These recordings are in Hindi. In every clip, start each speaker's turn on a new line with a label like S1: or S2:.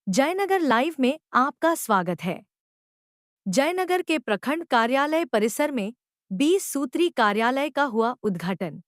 S1: जयनगर लाइव में आपका स्वागत है। जयनगर के प्रखंड कार्यालय परिसर में 20 सूत्री कार्यालय का हुआ उद्घाटन।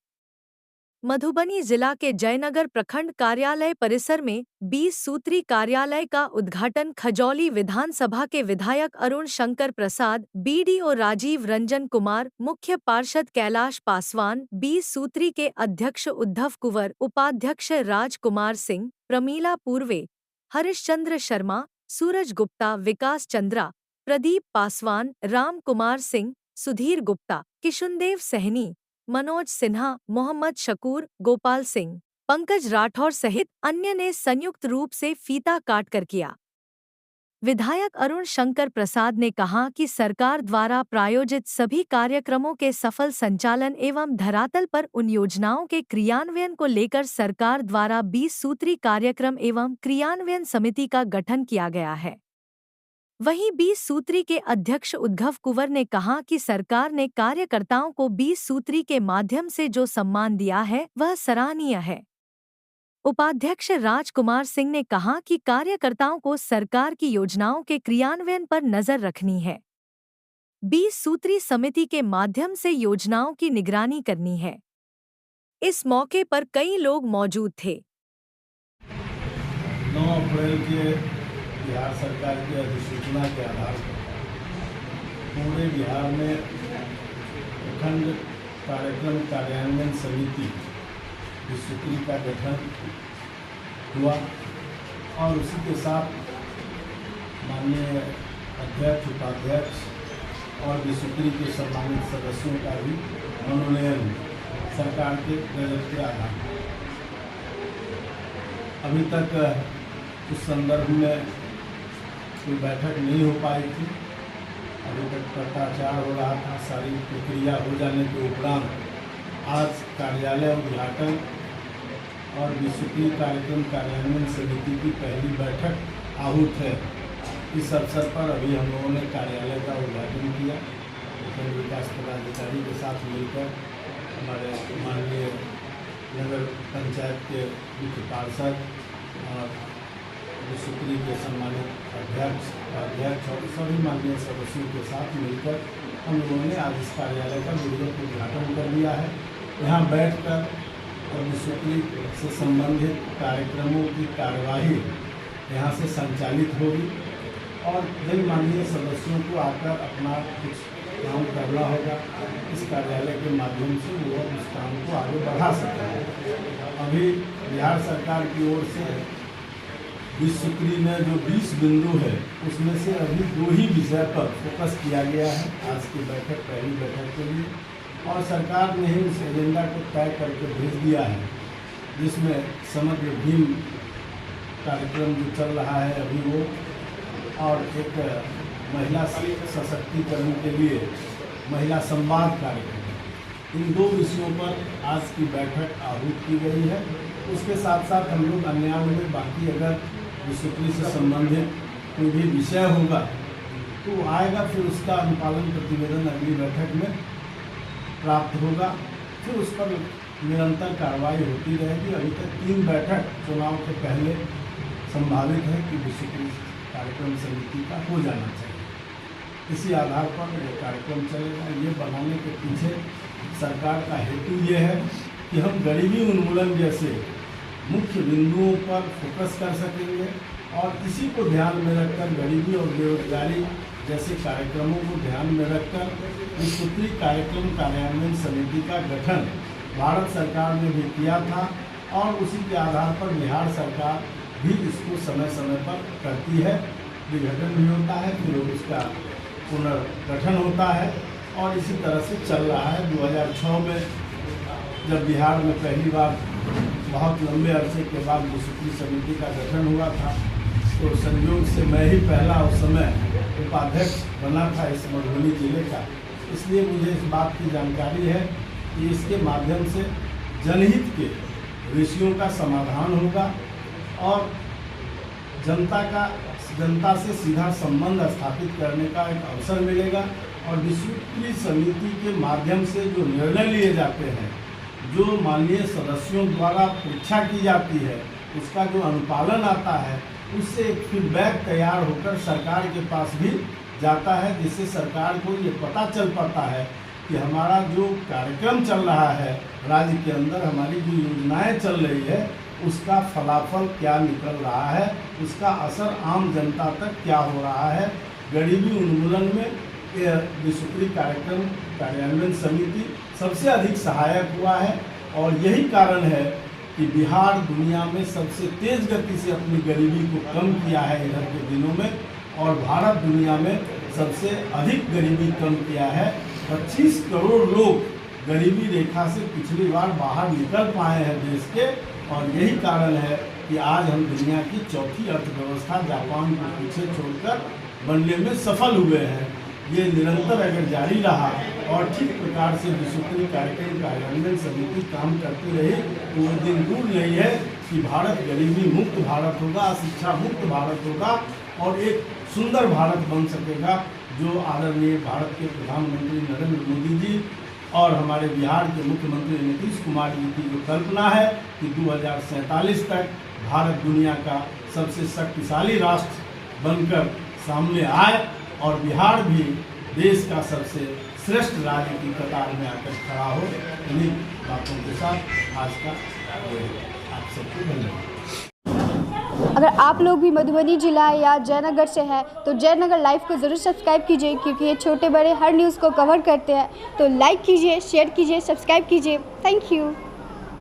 S1: मधुबनी जिला के जयनगर प्रखंड कार्यालय परिसर में 20 सूत्री कार्यालय का उद्घाटन खजौली विधानसभा के विधायक अरुण शंकर प्रसाद, बीडीओ राजीव रंजन कुमार, मुख्य पार्षद कैलाश पासवान, 20 सूत्री के अध्यक्ष उद्धव कुंवर, उपाध्यक्ष राजकुमार सिंह, प्रमीला पूर्वे, हरिश्चंद्र शर्मा, सूरज गुप्ता, विकास चंद्रा, प्रदीप पासवान, राम कुमार सिंह, सुधीर गुप्ता, किशुनदेव सहनी, मनोज सिन्हा, मोहम्मद शकूर, गोपाल सिंह, पंकज राठौर सहित अन्य ने संयुक्त रूप से फीता काटकर किया। विधायक अरुण शंकर प्रसाद ने कहा कि सरकार द्वारा प्रायोजित सभी कार्यक्रमों के सफल संचालन एवं धरातल पर उन योजनाओं के क्रियान्वयन को लेकर सरकार द्वारा 20 सूत्री कार्यक्रम एवं क्रियान्वयन समिति का गठन किया गया है। वहीं 20 सूत्री के अध्यक्ष उद्धव कुंवर ने कहा कि सरकार ने कार्यकर्ताओं को 20 सूत्री के माध्यम से जो सम्मान दिया है वह सराहनीय है। उपाध्यक्ष राजकुमार सिंह ने कहा कि कार्यकर्ताओं को सरकार की योजनाओं के क्रियान्वयन पर नजर रखनी है। 20 सूत्री समिति के माध्यम से योजनाओं की निगरानी करनी है। इस मौके पर कई लोग मौजूद थे।
S2: 9 अप्रैल के बिहार सरकार की अधिसूचना के आधार पर पूरे बिहार में प्रखंड कार्यक्रम कार्यान्वयन समिति सूत्री का गठन हुआ और उसी के साथ माननीय अध्यक्ष, उपाध्यक्ष और सूत्री के सम्मानित सदस्यों का भी मनोनयन सरकार के गजट के आधार पर। अभी तक उस संदर्भ में कोई बैठक नहीं हो पाई थी। अभी तक पत्राचार हो रहा था। सारी प्रक्रिया हो जाने के उपरांत आज कार्यालय उद्घाटन और सूत्री कार्यक्रम कार्यान्वयन समिति की पहली बैठक आहूत है। इस अवसर पर अभी हम लोगों ने कार्यालय का उद्घाटन किया। प्रखंड विकास पदाधिकारी के साथ मिलकर हमारे माननीय नगर पंचायत के मुख्य पार्षद और सूत्री के सम्मानित अध्यक्ष और सभी माननीय सदस्यों के साथ मिलकर हम लोगों ने आज इस कार्यालय का विधिवत उद्घाटन कर लिया है। यहाँ बैठकर और सूत्री से संबंधित कार्यक्रमों की कार्यवाही यहाँ से संचालित होगी और कई माननीय सदस्यों को आकर अपना कुछ काम करना होगा। इस कार्यालय के माध्यम से वो उस काम को आगे बढ़ा सकेंगे। अभी बिहार सरकार की ओर से सूत्री में जो 20 बिंदु है उसमें से अभी 2 ही विषय पर फोकस किया गया है आज की बैठक, पहली बैठक के लिए। और सरकार ने ही उस एजेंडा को तय करके भेज दिया है जिसमें समग्र भीम कार्यक्रम जो चल रहा है अभी वो, और एक महिला सशक्तिकरण के लिए महिला संवाद कार्यक्रम, इन 2 विषयों पर आज की बैठक आहूत की गई है। उसके साथ साथ हम लोग अन्य में बाकी अगर सूत्री से संबंधित कोई भी विषय होगा तो आएगा, फिर उसका अनुपालन प्रतिवेदन अगली बैठक में प्राप्त होगा। फिर उस पर निरंतर कार्रवाई होती रहेगी। अभी तक 3 बैठक चुनाव के पहले संभावित है कि सूत्री कार्यक्रम समिति का हो जाना चाहिए। इसी आधार पर ये कार्यक्रम चलेगा। ये बनाने के पीछे सरकार का हेतु ये है कि हम गरीबी उन्मूलन जैसे मुख्य बिंदुओं पर फोकस कर सकेंगे और इसी को ध्यान में रखकर गरीबी और बेरोजगारी जैसे कार्यक्रमों को ध्यान में रखकर सूत्री कार्यक्रम कार्यान्वयन समिति का गठन भारत सरकार ने भी किया था और उसी के आधार पर बिहार सरकार भी इसको समय समय पर करती है। विघटन भी होता है, फिर उसका पुनर्गठन होता है और इसी तरह से चल रहा है। 2006 में जब बिहार में पहली बार बहुत लंबे अरसे के बाद सूत्री समिति का गठन हुआ था तो संयोग से मैं ही पहला उस समय उपाध्यक्ष बना था इस मधुबनी जिले का। इसलिए मुझे इस बात की जानकारी है कि इसके माध्यम से जनहित के विषयों का समाधान होगा और जनता से सीधा संबंध स्थापित करने का एक अवसर मिलेगा और सूत्री समिति के माध्यम से जो निर्णय लिए जाते हैं, जो माननीय सदस्यों द्वारा परीक्षा की जाती है, उसका जो अनुपालन आता है उससे एक फीडबैक तैयार होकर सरकार के पास भी जाता है, जिससे सरकार को ये पता चल पाता है कि हमारा जो कार्यक्रम चल रहा है राज्य के अंदर, हमारी जो योजनाएं चल रही है, उसका फलाफल क्या निकल रहा है, उसका असर आम जनता तक क्या हो रहा है। गरीबी उन्मूलन में सूत्री कार्यक्रम कार्यान्वयन समिति सबसे अधिक सहायक हुआ है और यही कारण है कि बिहार दुनिया में सबसे तेज गति से अपनी गरीबी को कम किया है इधर के दिनों में, और भारत दुनिया में सबसे अधिक गरीबी कम किया है। 25 करोड़ लोग गरीबी रेखा से पिछली बार बाहर निकल पाए हैं देश के, और यही कारण है कि आज हम दुनिया की चौथी अर्थव्यवस्था जापान को पीछे छोड़कर बनने में सफल हुए हैं। ये निरंतर अगर जारी रहा और ठीक प्रकार से सूत्री कार्यक्रम कार्यान्वयन समिति काम करती रही तो वो दिन दूर नहीं है कि भारत गरीबी मुक्त भारत होगा, शिक्षा मुक्त भारत होगा और एक सुंदर भारत बन सकेगा, जो आदरणीय भारत के प्रधानमंत्री नरेंद्र मोदी जी और हमारे बिहार के मुख्यमंत्री नीतीश कुमार जी की जो कल्पना है कि 2047 तक भारत दुनिया का सबसे शक्तिशाली राष्ट्र बनकर सामने आए और बिहार भी देश का सबसे श्रेष्ठ राज्य की कतार में आकर खड़ा हो। इन्हीं बातों के साथ आज का आप सबको धन्यवाद।
S3: अगर आप लोग भी मधुबनी जिला या जयनगर से हैं तो जयनगर लाइव को ज़रूर सब्सक्राइब कीजिए, क्योंकि ये छोटे बड़े हर न्यूज़ को कवर करते हैं। तो लाइक कीजिए, शेयर कीजिए, सब्सक्राइब कीजिए। Thank you.